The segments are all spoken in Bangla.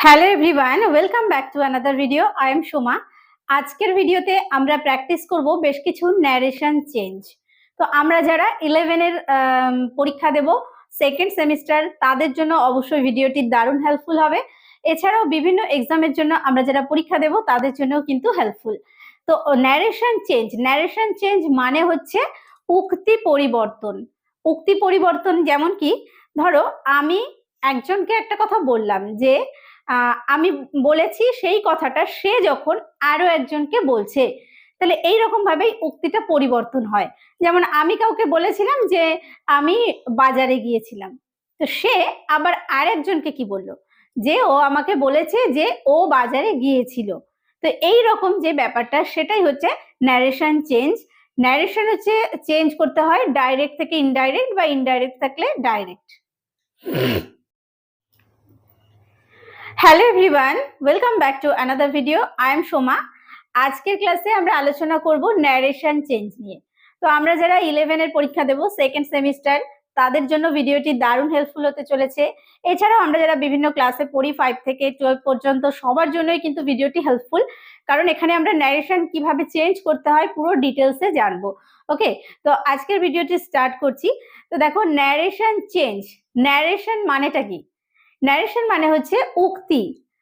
Hello everyone, welcome back to another video. I am Soma. আজকের ভিডিওতে আমরা প্র্যাকটিস করব বেশ কিছু ন্যারেশন চেঞ্জ। তো আমরা যারা 11-এর পরীক্ষা দেব সেকেন্ড সেমিস্টার, তাদের জন্য অবশ্যই ভিডিওটি দারুণ হেল্পফুল হবে। এছাড়াও বিভিন্ন এক্সামের জন্য আমরা যারা পরীক্ষা দেব তাদের জন্য কিন্তু হেল্পফুল। তো ন্যারেশন চেঞ্জ মানে হচ্ছে উক্তি পরিবর্তন। উক্তি পরিবর্তন যেমন কি, ধরো আমি একজনকে একটা কথা বললাম, যে আমি বলেছি সেই কথাটা সে যখন আরো একজনকে বলছে, তাহলে এইরকম ভাবেই উক্তিটা পরিবর্তন হয়। যেমন আমি কাউকে বলেছিলাম যে আমি বাজারে গিয়েছিলাম, তো সে আবার আরেকজনকে কি বললো, যে ও আমাকে বলেছে যে ও বাজারে গিয়েছিল। তো এই রকম যে ব্যাপারটা, সেটাই হচ্ছে ন্যারেশন চেঞ্জ। ন্যারেশন হচ্ছে চেঞ্জ করতে হয় ডাইরেক্ট থেকে ইনডাইরেক্ট, বা ইনডাইরেক্ট থাকলে direct. Hello everyone, welcome back to another video. I am Soma. আজকের ক্লাসে আমরা আলোচনা করব ন্যারেশন চেঞ্জ নিয়ে। তো আমরা যারা 11-এর পরীক্ষা দেব সেকেন্ড সেমিস্টার, তাদের জন্য ভিডিওটি দারুণ হেল্পফুল হতে চলেছে। এছাড়াও আমরা যারা বিভিন্ন ক্লাসে পড়ি 5 থেকে 12 পর্যন্ত, সবার জন্যই কিন্তু ভিডিওটি হেল্পফুল, কারণ এখানে আমরা ন্যারেশন কিভাবে চেঞ্জ করতে হয় পুরো ডিটেলসে জানবো। ওকে, তো আজকের ভিডিওটি স্টার্ট করছি। তো দেখো, ন্যারেশন চেঞ্জ, ন্যারেশন মানেটা কি? ন্যারেশন মানে হচ্ছে উক্তি।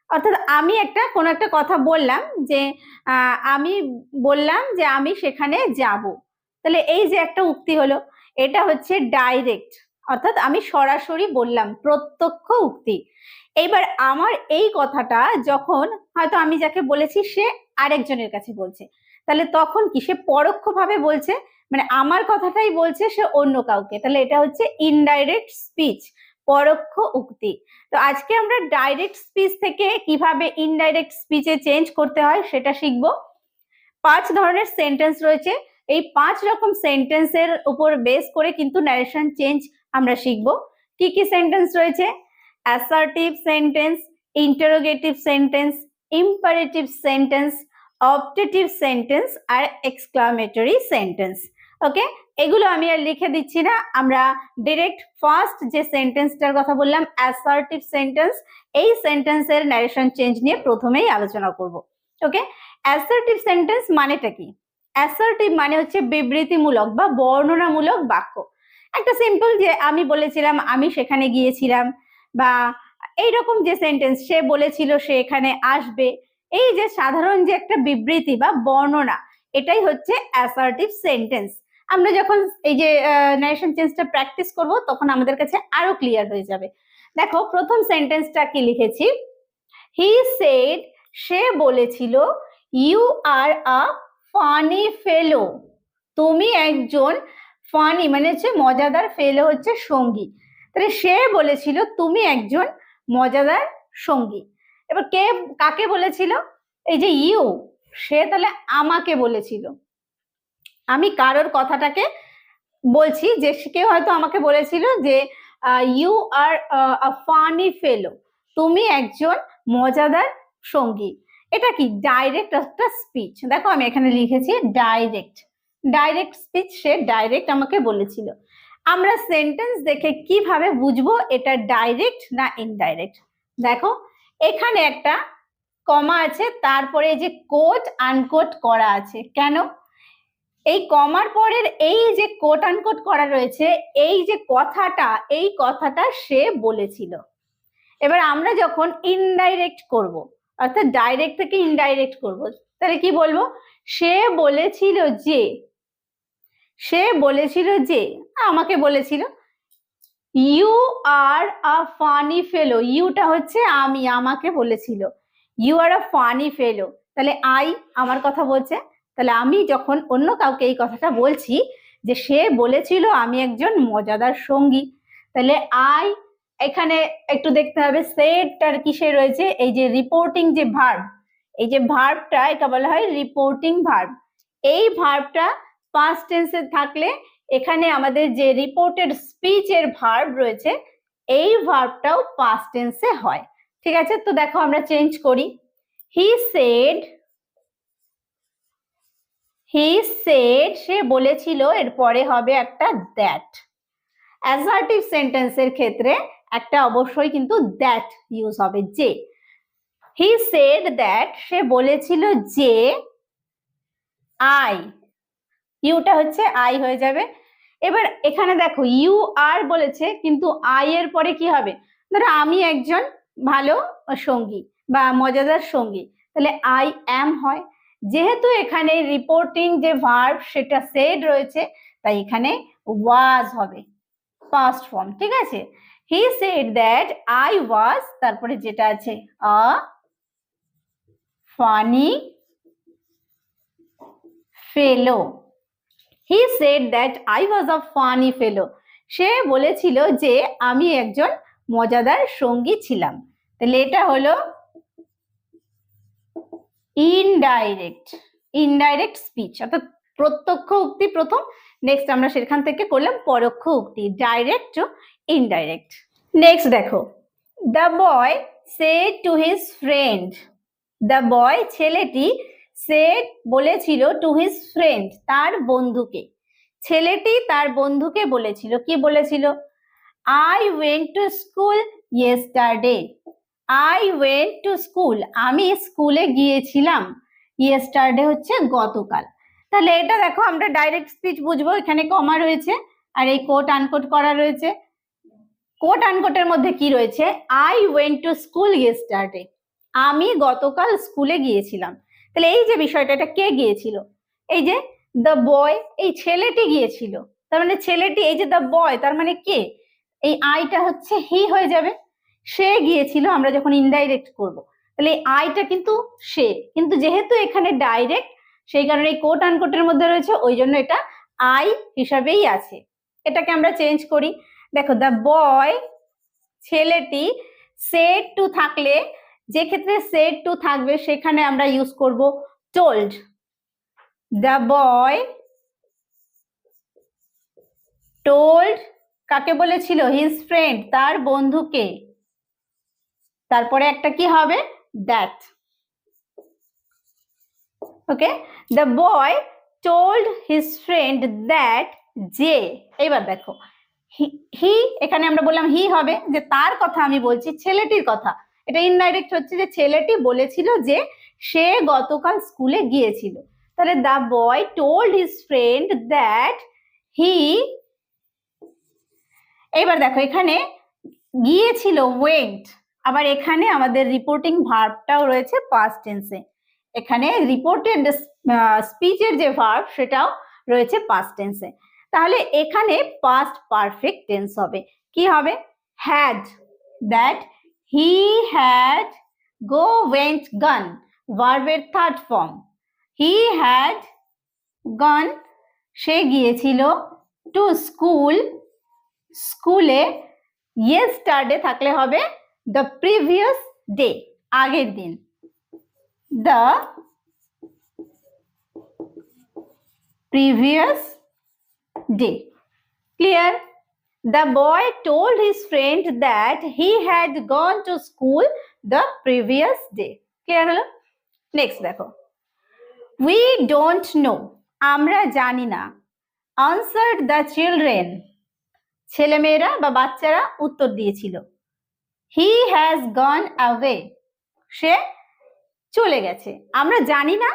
অর্থাৎ আমি কোনো একটা কথা বললাম, যে আমি বললাম যে আমি সেখানে যাব, তাহলে এই যে একটা উক্তি হলো, এটা হচ্ছে ডাইরেক্ট, অর্থাৎ আমি সরাসরি বললাম, প্রত্যক্ষ উক্তি। এইবার আমার এই কথাটা যখন হয়তো আমি যাকে বলেছি সে আরেকজনের কাছে বলছে, তাহলে তখন কি সে পরোক্ষভাবে বলছে, মানে আমার কথাটাই বলছে সে অন্য কাউকে, তাহলে এটা হচ্ছে ইনডাইরেক্ট স্পিচ, পরোক্ষ উক্তি। তো আজকে আমরা ডাইরেক্ট স্পিচ থেকে কিভাবে ইনডাইরেক্ট স্পিচে চেঞ্জ করতে হয় সেটা শিখবো। 5 ধরনের সেন্টেন্স রয়েছে, এই 5 রকম সেন্টেন্সের উপর বেস করে কিন্তু ন্যারেশন চেঞ্জ আমরা শিখবো। কি কি সেন্টেন্স রয়েছে? Assertive sentence, interrogative sentence, imperative sentence, objective sentence আর এক্সক্লামেটরি সেন্টেন্স। ওকে, এগুলো আমি আর লিখে দিচ্ছি না, আমরা ডিরেক্ট ফার্স্ট যে সেন্টেন্সটার কথা বললাম, অ্যাসার্টিভ সেন্টেন্স, এই সেন্টেন্সের ন্যারেশন চেঞ্জ নিয়ে প্রথমেই আলোচনা করব। ওকে, অ্যাসার্টিভ সেন্টেন্স মানেটা কি? অ্যাসার্টিভ মানে হচ্ছে বিবৃতিমূলক বা বর্ণনামূলক বাক্য। একটা সিম্পল, যে আমি বলেছিলাম আমি সেখানে গিয়েছিলাম, বা এইরকম যে সেন্টেন্স, সে বলেছিল সে এখানে আসবে, এই যে সাধারণ যে একটা বিবৃতি বা বর্ণনা, এটাই হচ্ছে অ্যাসার্টিভ সেন্টেন্স। আমরা যখন এই যে ন্যারেশন চেঞ্জটা প্র্যাকটিস করব, তখন আমাদের কাছে আরো ক্লিয়ার হয়ে যাবে। দেখো, প্রথম সেন্টেন্সটা কি লিখেছি? হি সেড, সে বলেছিল, ইউ আর আ ফানি ফেলো, তুমি একজন, ফানি মানে হচ্ছে মজাদার, ফেলো হচ্ছে সঙ্গী, তাহলে সে বলেছিল তুমি একজন মজাদার সঙ্গী। এবার কে কাকে বলেছিল? এই যে ইউ, সে তাহলে আমাকে বলেছিল। আমি কারোর কথাটাকে বলছি, যে কেউ হয়তো আমাকে বলেছিল যে ইউ আর আ ফানি ফেলো, তুমি একজন মজাদার সঙ্গী। এটা কি? ডাইরেক্ট একটা স্পিচ। দেখো আমি এখানে লিখেছি ডাইরেক্ট, ডাইরেক্ট স্পিচ, সে ডাইরেক্ট আমাকে বলেছিল। আমরা সেন্টেন্স দেখে কিভাবে বুঝবো এটা ডাইরেক্ট না ইনডাইরেক্ট? দেখো, এখানে একটা কমা আছে, তারপরে যে কোট আনকোট করা আছে। কেন? এই কমার পরের এই যে কোট আনকোট করা রয়েছে, এই যে কথাটা, এই কথাটা সে বলেছিল। এবার আমরা যখন ইনডাইরেক্ট করব, অর্থাৎ ডাইরেক্ট থেকে ইনডাইরেক্ট করব, তাহলে কি বলবো? সে বলেছিল যে, সে বলেছিল যে, আমাকে বলেছিল। You are a funny fellow, ইউটা হচ্ছে আমি, আমাকে বলেছিল। ইউ আর আ ফানি ফেলো, তাহলে আই আমার কথা বলছে, তাহলে আমি যখন অন্য কাউকে এই কথাটা বলছি, যে সে বলেছিল আমি একজন মজাদার সঙ্গী, তাহলে আই, এখানে একটু দেখতে হবে সেডটার কিসে রয়েছে, এই যে রিপোর্টিং যে ভার্ব, এই যে ভার্বটা, এটা বলা হয় রিপোর্টিং ভার্ব। এই ভার্বটা পাস্ট টেন্সে থাকলে এখানে আমাদের যে রিপোর্টেড স্পিচের ভার্ব রয়েছে, এই ভার্বটাও পাস্ট টেন্সে হয়। ঠিক আছে, তো দেখো আমরা চেঞ্জ করি। হি সেড, হি সেড, সে বলেছিল, এরপরে হবে একটা দ্যাট। অ্যাসার্টিভ সেন্টেন্সের ক্ষেত্রে একটা অবশ্যই কিন্তু দ্যাট ইউজ হবে, যে। হি সেড দ্যাট, সে বলেছিল যে আই, ইউটা হচ্ছে আই হয়ে যাবে। এবার এখানে দেখো ইউ আর বলেছে, কিন্তু আই এর পরে কি হবে? ধরো আমি একজন ভালো সঙ্গী বা মজাদার সঙ্গী, তাহলে আই অ্যাম হয়। যেহেতু এখানে রিপোর্টিং যে ভার্ব সেটা সেড রয়েছে, তাই এখানে ওয়াজ হবে, পাস্ট ফর্ম। ঠিক আছে, he said that I was, তারপরে যেটা আছে a funny fellow. He said that I was a funny fellow, সে বলেছিল যে আমি একজন মজাদার সঙ্গী ছিলাম। তাহলে এটা হলো ইনডাইরেক্ট, ইনডাইরেক্ট স্পিচ, অর্থাৎ প্রত্যক্ষ উক্তি প্রথম, নেক্সট আমরা সেখান থেকে করলাম পরোক্ষ উক্তি, ডাইরেক্ট টু ইনডাইরেক্ট। নেক্সট দেখো, the boy said to his friend, the boy ছেলেটি সেড বলেছিল টু হিজ ফ্রেন্ড, তার বন্ধুকে। ছেলেটি তার বন্ধুকে বলেছিল, কি বলেছিল? I went to school yesterday, I went to school, আমি স্কুলে গিয়েছিলাম, ইয়েস্টারডে হচ্ছে গতকাল। তাহলে এটা দেখো আমরা ডাইরেক্ট স্পিচ বুঝবো, এখানে কমা রয়েছে আর এই কোট আনকোট করা রয়েছে। কোট আনকোটের মধ্যে কি রয়েছে? I went to school yesterday, আমি গতকাল স্কুলে গিয়েছিলাম। তাহলে এই যে বিষয়টা, এটা কে গিয়েছিল? এই যে দ্য বয়, এই ছেলেটি গিয়েছিল। তার মানে ছেলেটি, এই যে দ্য বয়, তার মানে কে? এই আইটা হচ্ছে হি হয়ে যাবে, সে গিয়েছিল আমরা যখন ইনডাইরেক্ট করব। তাহলে এই আইটা কিন্তু সে, কিন্তু যেহেতু এখানে ডাইরেক্ট, সেই কারণে এই কোট আনকোটের মধ্যে রয়েছে, ওই জন্য এটা আই হিসাবেই আছে। এটাকে আমরা চেঞ্জ করি। দেখো, দ্য বয় ছেলেটি, সেড টু থাকলে, যে ক্ষেত্রে সেড টু থাকবে সেখানে আমরা ইউজ করব টোল্ড। দ্য বয় টোল্ড, কাকে বলেছিল? হিজ ফ্রেন্ড, তার বন্ধুকে। তারপরে একটা কি হবে? That. Okay, the boy told his friend that, যে, এবার দেখো হি, এখানে আমরা বললাম হি হবে, যে তার কথা আমি বলছি, ছেলেটির কথা। এটা ইনডাইরেক্ট হচ্ছে, যে ছেলেটি বলেছিল যে সে গতকাল স্কুলে গিয়েছিল। তাহলে the boy told his friend that he, এবার দেখো এখানে গিয়েছিল ওয়েন্ট, আবার এখানে আমাদের রিপোর্টিং ভার্বটাও রয়েছে পাস্ট টেন্সে। এখানে রিপোর্টেড স্পিচের যে ভার্ব সেটাও রয়েছে পাস্ট টেন্সে। তাহলে এখানে পাস্ট পারফেক্ট টেন্স হবে, কি হবে? Had, that he had go went gone, ভার্বের third form. He had gone, সে গিয়েছিল, টু স্কুল, স্কুলে, ইয়েস্টারডে থাকলে হবে দ্য প্রিভিয়াস ডে, আগের দিন। The previous day. Clear? The boy told his friend that he had gone to school the previous day. Clear হলো? নেক্সট দেখো, উই ডোন্ট নো, আমরা জানি না। আনসার্ড দ্য চিলড্রেন, ছেলেমেয়েরা বা বাচ্চারা উত্তর দিয়েছিল। হি হ্যাজ গন অ্যাওয়ে, সে চলে গেছে। আমরা জানি না,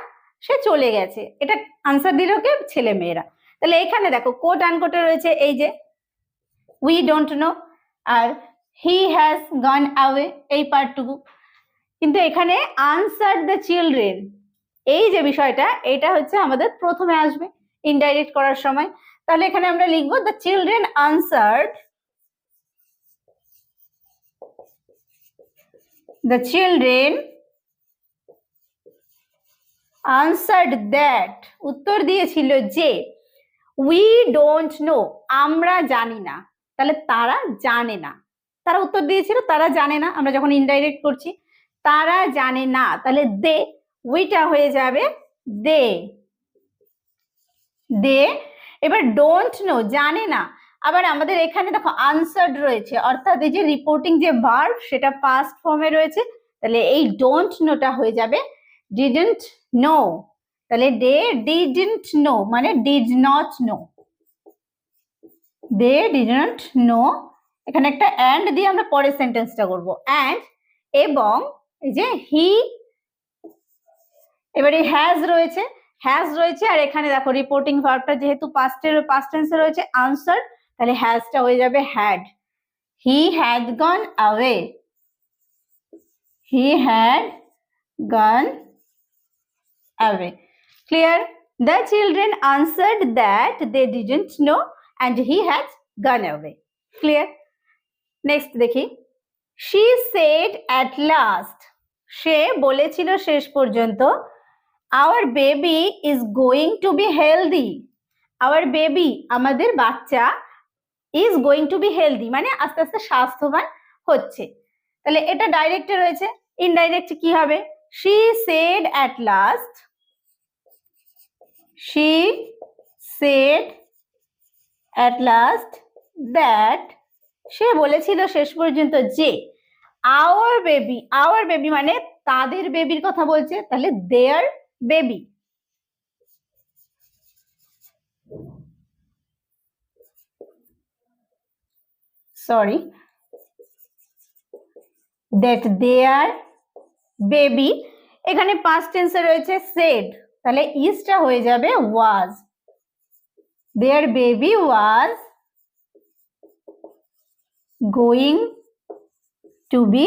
সে চলে গেছে, এটা আনসার দিল কে? ছেলেমেয়েরা। তাহলে এখানে দেখো কোট আনকোটে রয়েছে এই যে we don't know are he has gone away, এই পার্টটুকু। কিন্তু এখানে আনসার দ্য চিলড্রেন, এই যে বিষয়টা, এটা হচ্ছে আমাদের প্রথমে আসবে ইনডাইরেক্ট করার সময়। তাহলে এখানে আমরা লিখবো the children answered, the children answered that, উত্তর দিয়েছিল যে, we don't know, আমরা জানি না। তাহলে তারা জানে না, তারা উত্তর দিয়েছিল তারা জানে না, আমরা যখন ইনডাইরেক্ট করছি তারা জানে না, তাহলে দে, উইটা হয়ে যাবে দে, দে। এবার ডোন্ট নো, জানে না, আবার আমাদের এখানে দেখো আনসার্ড রয়েছে, অর্থাৎ এই যে রিপোর্টিং যে ভার্ব সেটা পাস্ট ফর্মে রয়েছে, তাহলে এই ডোন্ট নোটা হয়ে যাবে ডিডন্ট নো। তাহলে দে ডিডন্ট নো মানে did not know, they didn't know. এখানে একটা অ্যান্ড দিয়ে আমরা পরের সেন্টেন্সটা করব, অ্যান্ড এবং এই যে হি, এবারে হ্যাজ রয়েছে আর এখানে দেখো রিপোর্টিং ভার্বটা যেহেতু পাস্ট টেন্সে রয়েছে আনসার, তাহলে হ্যাজটা হয়ে যাবে had. He had gone away, he had gone away. Clear? The children answered that they didn't know and he had gone away. Clear? Next দেখি, she said at last, সে বলেছিল শেষ পর্যন্ত, our baby is going to be healthy. Our baby, আমাদের বাচ্চা, is going to be healthy মানে আস্তে আস্তে স্বাস্থ্যবান হচ্ছে। তাহলে এটা ডাইরেক্টে রয়েছে, ইনডাইরেক্ট কি হবে? she said at last, she said at last that, সে বলেছিল শেষ পর্যন্ত যে our baby মানে তাদের বেবির কথা বলছে, তাহলে their baby, sorry, that their baby, এখানে past tense রয়েছে said, তাহলে isটা হয়ে যাবে was, their baby was going to be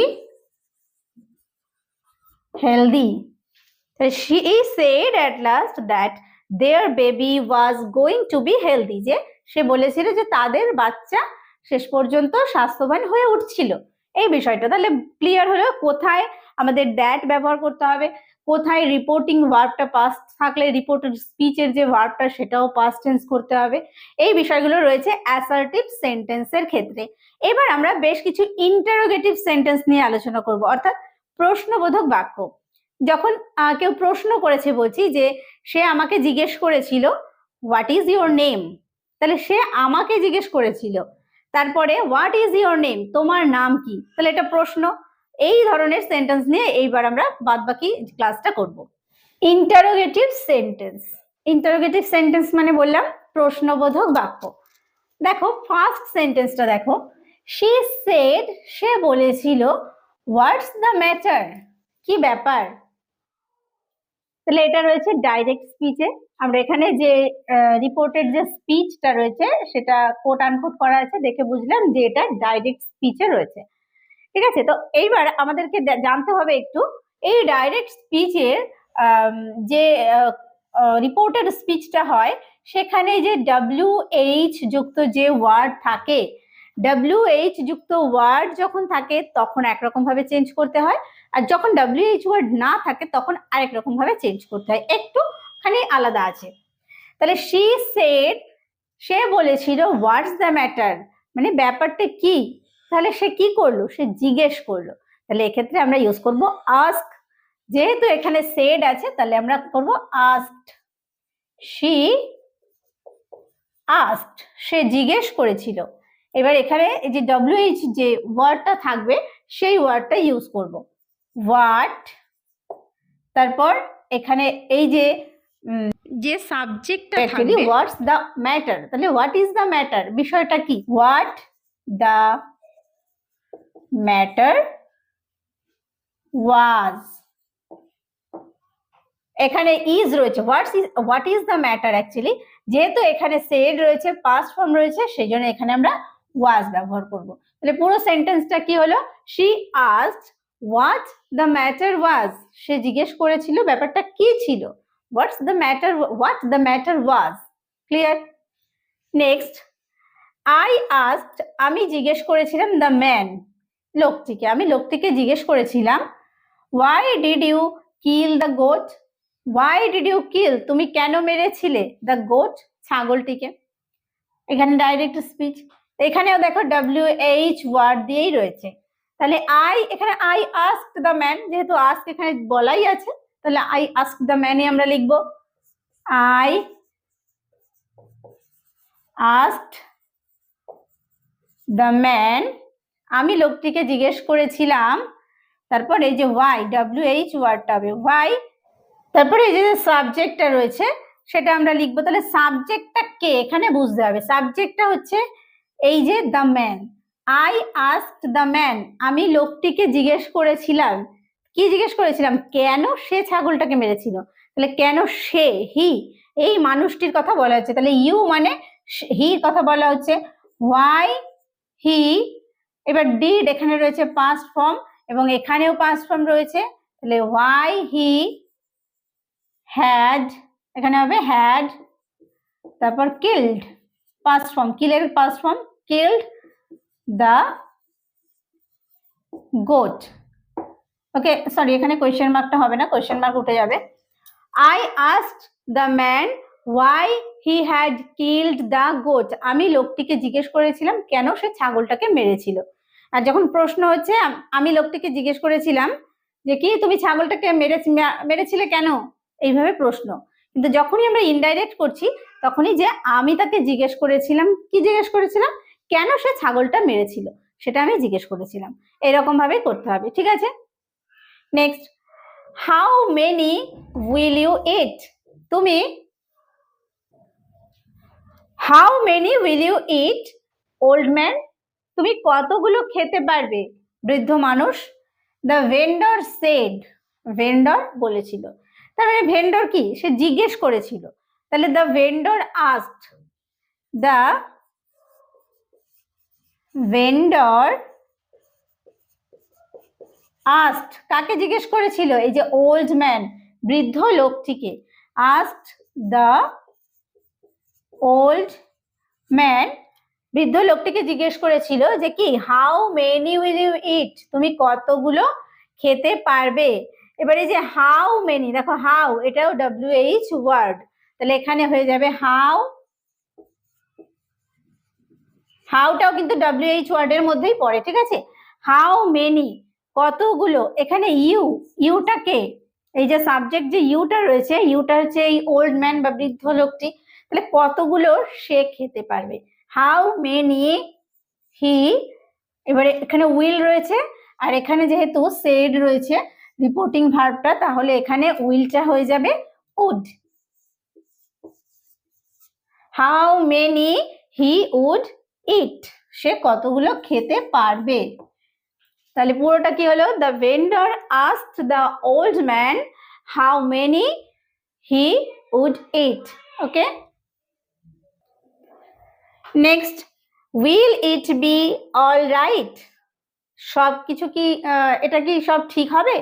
healthy. She said at last that their baby was going to be healthy, যে সে বলেছিল যে তাদের বাচ্চা শেষ পর্যন্ত স্বাস্থ্যবান হয়ে উঠছিল, এই বিষয়টা। তাহলে ক্লিয়ার হলো কোথায় আমাদের দ্যাট ব্যবহার করতে হবে, কোথায় রিপোর্টিং ভার্বটা পাস্ট থাকলে রিপোর্টেড স্পিচের যে ভার্বটা সেটাও পাস্ট টেন্স করতে হবে, এই বিষয়গুলো রয়েছে অ্যাসার্টিভ সেন্টেন্সের ক্ষেত্রে। এবার আমরা বেশ কিছু ইন্টারোগেটিভ সেন্টেন্স নিয়ে আলোচনা করব, অর্থাৎ প্রশ্নবোধক বাক্য। যখন কেউ প্রশ্ন করেছে, বলছি যে সে আমাকে জিজ্ঞেস করেছিল হোয়াট ইজ ইওর নেম, তাহলে সে আমাকে জিজ্ঞেস করেছিল, তারপরে হোয়াট ইজ ইওর নেম, তোমার নাম কি, তাহলে এটা প্রশ্ন। এই ধরনের সেন্টেন্স নিয়ে এইবার আমরা বাদবাকি ক্লাসটা করব। ইন্টারোগেটিভ সেন্টেন্স মানে বললাম প্রশ্নবোধক বাক্য। দেখো ফার্স্ট সেন্টেন্সটা দেখো, she said, সে বলেছিল, হোয়াটস দ্য ম্যাটার, কি ব্যাপার। তাহলে এটা রয়েছে ডাইরেক্ট স্পিচে। আমরা এখানে যে রিপোর্টেড যে স্পিচটা রয়েছে সেটা কোট আনকোট করা আছে, দেখে বুঝলাম যে এটা ডাইরেক্ট স্পিচে রয়েছে। ঠিক আছে, তো এইবার আমাদেরকে জানতে হবে একটু এই ডাইরেক্ট স্পিচের যে রিপোর্টেড স্পিচটা হয় সেখানে যে WH যুক্ত যে ওয়ার্ড থাকে, WH যুক্ত ওয়ার্ড যখন থাকে তখন একরকম ভাবে চেঞ্জ করতে হয়, আর যখন WH ওয়ার্ড না থাকে তখন আরেক রকম ভাবে চেঞ্জ করতে হয়, একটুখানি আলাদা আছে। তাহলে she said, সে বলেছিল, হোয়াটস দ্য ম্যাটার মানে ব্যাপারটা কি, তাহলে সে কি করলো, সে জিজ্ঞেস করলো। তাহলে এক্ষেত্রে আমরা ইউজ করব আস্ক, যেহেতু এখানে সেড আছে তাহলে আমরা করব আস্কড। she asked, সে জিজ্ঞেস করেছিল। এবার এখানে এই যে WH যে ওয়ার্ডটা থাকবে সেই ওয়ার্ডটা ইউজ করব, হোয়াট, তারপর এখানে এই যে সাবজেক্টটা থাকবে হোয়াটস দ্য ম্যাটার, তাহলে হোয়াট ইজ দ্য ম্যাটার, বিষয়টা কি, হোয়াট দ্য ম্যাটার ওয়াজ, এখানে ইজ রয়েছে, what is the matter, actually যেহেতু এখানে সেড রয়েছে, পাস্ট ফর্ম রয়েছে, সেই জন্য এখানে আমরা ওয়াজ ব্যবহার করব। তাহলে পুরো সেন্টেন্সটা কি হলো, she asked what the matter was, সে জিজ্ঞেস করেছিল ব্যাপারটা কি ছিল, what the matter was. Clear? Next, I asked, আমি জিজ্ঞেস করেছিলাম the man, লোকটিকে, আমি লোকটিকে জিজ্ঞেস করেছিলাম, why did you kill the goat, why did you kill, তুমি কেন মেরেছিলে the goat, ছাগলটিকে। এখানে ডাইরেক্ট স্পিচ, এখানেও দেখো WH ওয়ার্ড দিয়েই রয়েছে। তাহলে এখানে I asked the man, যেহেতু ask এখানে বলাই আছে তাহলে I asked the man আমরা লিখবো, I asked the man, আমি লোকটিকে জিজ্ঞেস করেছিলাম, তারপর এই যে ওয়াই, WH ওয়ার্ডটা হবে ওয়াই, তারপরে এই যে সাবজেক্টটা রয়েছে সেটা আমরা লিখবো। তাহলে সাবজেক্টটা কে এখানে বুঝতে হবে, সাবজেক্টটা হচ্ছে এই যে the man, I asked the man, আমি লোকটিকে জিজ্ঞেস করেছিলাম কি জিজ্ঞেস করেছিলাম? কেন সে ছাগলটাকে মেরেছিল। তাহলে কেন সে, হি, এই মানুষটির কথা বলা হচ্ছে। তাহলে ইউ মানে হি কথা বলা হচ্ছে। হোয়াই হি, এবার ডিড এখানে রয়েছে পাস্ট ফর্ম এবং এখানেও পাস্ট ফর্ম রয়েছে। তাহলে হোয়াই হি হ্যাড, এখানে হবে হ্যাড, তারপর কিল্ড, পাস্ট ফর্ম, কিলের past form, killed the goat. Okay, sorry, এখানে কোয়েশ্চেন মার্কটা হবে না, কোয়েশ্চেন মার্ক উঠে যাবে। I asked the man why he had killed the goat. আমি লোকটিকে জিজ্ঞেস করেছিলাম কেন সে ছাগলটাকে মেরেছিল। আর যখন প্রশ্ন হচ্ছে, আমি লোকটিকে জিজ্ঞেস করেছিলাম যে কি তুমি ছাগলটাকে মেরেছিলে কেন, এইভাবে প্রশ্ন। কিন্তু যখনই আমরা ইনডাইরেক্ট করছি তখনই যে আমি তাকে জিজ্ঞেস করেছিলাম, কি জিজ্ঞেস করেছিলাম, কেন সে ছাগলটা মেরেছিল সেটা আমি জিজ্ঞেস করেছিলাম। এরকম ভাবে করতে হবে, ঠিক আছে। Next, how many will you eat. তুমি how many will you eat old man, তুমি কতগুলো খেতে পারবে বৃদ্ধ মানুষ। দ্য ভেন্ডর সেড, ভেন্ডর বলেছিল, তার মানে ভেন্ডর কি, সে জিজ্ঞেস করেছিল। তাহলে the vendor asked, the vendor asked, কাকে জিজ্ঞেস করেছিল, এই যে ওল্ড ম্যান, বৃদ্ধ লোকটিকে। আস্কড দ্য ওল্ড ম্যান, বৃদ্ধ লোকটিকে জিজ্ঞেস করেছিল যে কি, how many will you eat, তুমি কতগুলো খেতে পারবে। এবারে যে হাউ মেনি, দেখো হাউ এটাও WH ওয়ার্ড, তাহলে এখানে হয়ে যাবে হাউ, হাউটাও কিন্তু WH ওয়ার্ডের মধ্যেই পড়ে, ঠিক আছে। হাউ মেনি কতগুলো, এখানে ইউ, ইউটাকে, এই যে সাবজেক্ট যে ইউটা রয়েছে, ইউটা হচ্ছে এই ওল্ড ম্যান বা বৃদ্ধ লোকটি, তাহলে কতগুলো সে খেতে পারবে। হাউ মেনি হি, এবারে এখানে উইল রয়েছে আর এখানে যেহেতু সেড রয়েছে রিপোর্টিং ভার্বটা, তাহলে এখানে উইলটা হয়ে যাবে would. How many he would eat, সে কতগুলো খেতে পারবে। তাহলে পুরোটা কি হলো, the vendor asked the old man how many he would eat. Okay, next, will it be all right, সব কিছু কি, এটা কি সব ঠিক হবে।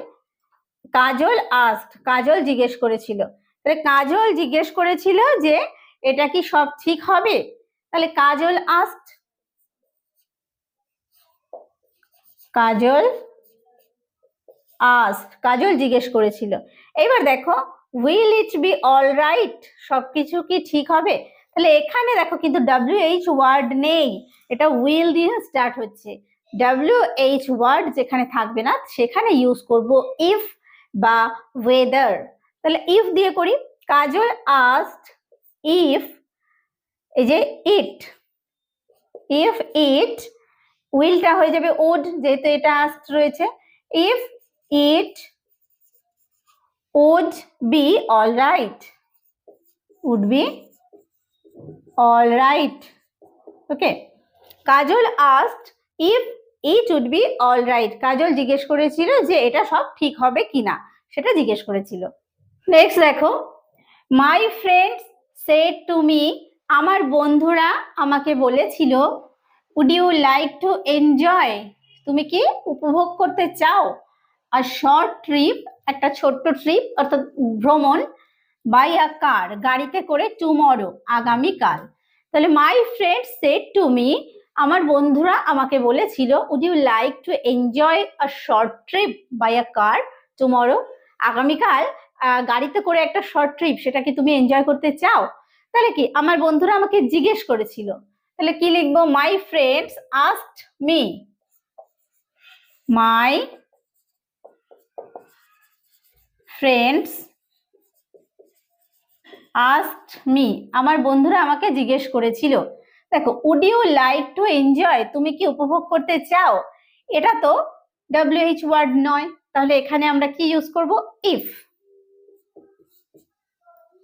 কাজল আস্কড, কাজল জিজ্ঞেস করেছিল, তাহলে কাজল জিজ্ঞেস করেছিল যে এটা কি সব ঠিক হবে, তাহলে কাজল আস্কড, কাজল আস্কড, কাজল জিজ্ঞেস করেছিল। এবার দেখো will it be all right, সবকিছু কি ঠিক হবে, তাহলে এখানে দেখো কিন্তু WH ওয়ার্ড নেই, এটা উইল দিয়ে স্টার্ট হচ্ছে। WH ওয়ার্ড যেখানে থাকবে না সেখানে ইউজ করব ইফ বা ওয়েদার। তাহলে ইফ দিয়ে করি, কাজল আস্কড ইফ, এই যে ইট, ইফ ইট, উইলটা হয়ে যাবে উড যেহেতু এটা আস্কড রয়েছে। If it would be all right, would be all right. Okay, Kajal asked if it would be all right, কাজল জিজ্ঞেস করেছিল যে এটা সব ঠিক হবে কিনা, সেটা জিজ্ঞেস করেছিল। নেক্সট দেখো, my friends said to me, আমার বন্ধুরা আমাকে বলেছিল, would you like to enjoy, তুমি কি উপভোগ করতে চাও, a short trip, একটা ছোট্ট ট্রিপ অর্থাৎ ভ্রমণ, বাই আ কার, গাড়িতে করে, টুমরো, আগামীকাল। তাহলে my friend said to me, আমার বন্ধুরা আমাকে বলেছিল, would you like to enjoy a short trip by a car tomorrow, আগামীকাল গাড়িতে করে একটা শর্ট ট্রিপ, সেটা কি তুমি এনজয় করতে চাও। তাহলে কি আমার বন্ধুরা আমাকে জিজ্ঞেস করেছিল, তাহলে কি লিখবো, my friends asked me, my friends asked me, আমার বন্ধুরা আমাকে জিজ্ঞেস করেছিল। দেখো would you like to enjoy, তুমি কি উপভোগ করতে চাও, এটা তো WH ওয়ার্ড নয়, তাহলে এখানে আমরা কি ইউজ করব, ইফ।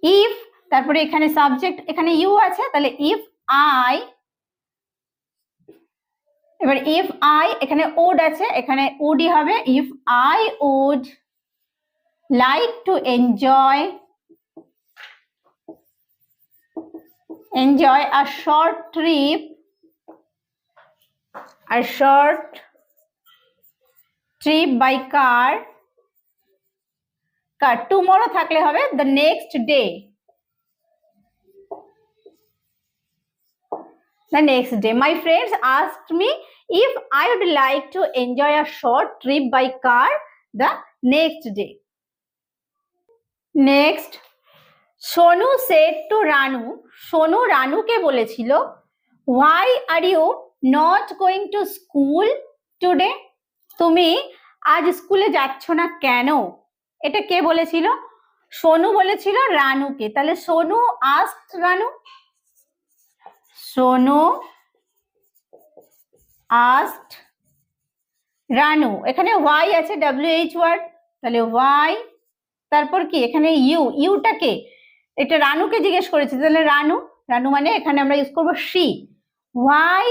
ইফ, তারপরে এখানে সাবজেক্ট, এখানে ইউ আছে, তাহলে ইফ আই, এবার ইফ আই, এখানে উড আছে, এখানে উডই হবে, if I would like to enjoy a short trip by car. tomorrow থাকলে হবে the next day. My friends asked me if I would like to enjoy a short trip by car the next day. Next, Sonu said to Ranu, Sonu রানুকে বলেছিল, why are you not going to school today? তুমি আজ স্কুলে যাচ্ছ না কেন? এটা কে বলেছিল? সোনু বলেছিল রানুকে। তাহলে সোনু asked রানু, সোনু asked রানু। এখানে why আছে, WH ওয়ার্ড, তাহলে why, তারপর কি এখানে ইউটা কে? এটা রানুকে জিজ্ঞেস করেছে, তাহলে রানু, রানু মানে এখানে আমরা ইউজ করব she. why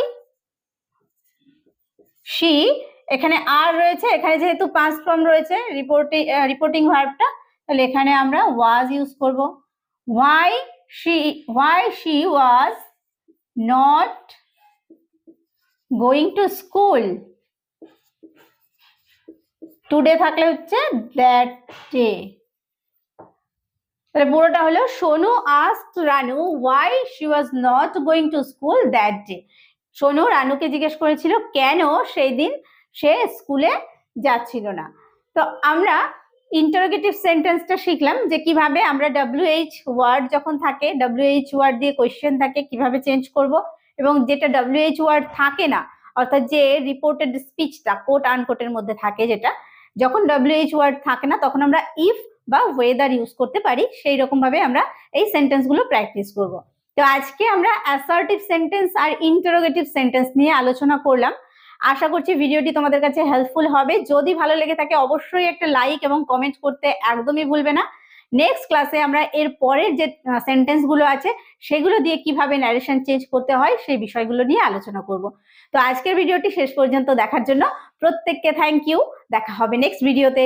she, এখানে আর রয়েছে, এখানে যেহেতু পাস্ট ফর্ম রয়েছে রিপোর্টিং ভার্বটা, তাহলে এখানে আমরা was ইউজ করব। why she was not going to school today থাকলে হচ্ছে that day। তাহলে পুরোটা হলো Sonu asked Ranu why she was not going to school that day. Sonu রানুকে জিজ্ঞেস করেছিল কেন সেই দিন সে স্কুলে যাচ্ছিল না। তো আমরা ইন্টারোগেটিভ সেন্টেন্সটা শিখলাম যে কিভাবে আমরা WH ওয়ার্ড যখন থাকে, WH ওয়ার্ড দিয়ে কোয়েশ্চেন থাকে কিভাবে চেঞ্জ করব, এবং যেটা WH ওয়ার্ড থাকে না, অর্থাৎ যে রিপোর্টেড স্পিচটা কোট আনকোটের মধ্যে থাকে, যেটা যখন WH ওয়ার্ড থাকে না তখন আমরা ইফ বা ওয়েদার ইউজ করতে পারি, সেই রকম ভাবে আমরা এই সেন্টেন্সগুলো প্র্যাকটিস করব। তো আজকে আমরা অ্যাসার্টিভ সেন্টেন্স আর ইন্টারোগেটিভ সেন্টেন্স নিয়ে আলোচনা করলাম। আশা করছি ভিডিওটি তোমাদের কাছে হেল্পফুল হবে। যদি ভালো লেগে থাকে অবশ্যই একটা লাইক এবং কমেন্ট করতে একদমই ভুলবে না। নেক্সট ক্লাসে আমরা এর পরের যে সেন্টেন্সগুলো আছে সেগুলো দিয়ে কিভাবে ন্যারেশন চেঞ্জ করতে হয় সেই বিষয়গুলো নিয়ে আলোচনা করব। তো আজকের ভিডিওটি শেষ পর্যন্ত দেখার জন্য প্রত্যেককে থ্যাংক ইউ। দেখা হবে নেক্সট ভিডিওতে।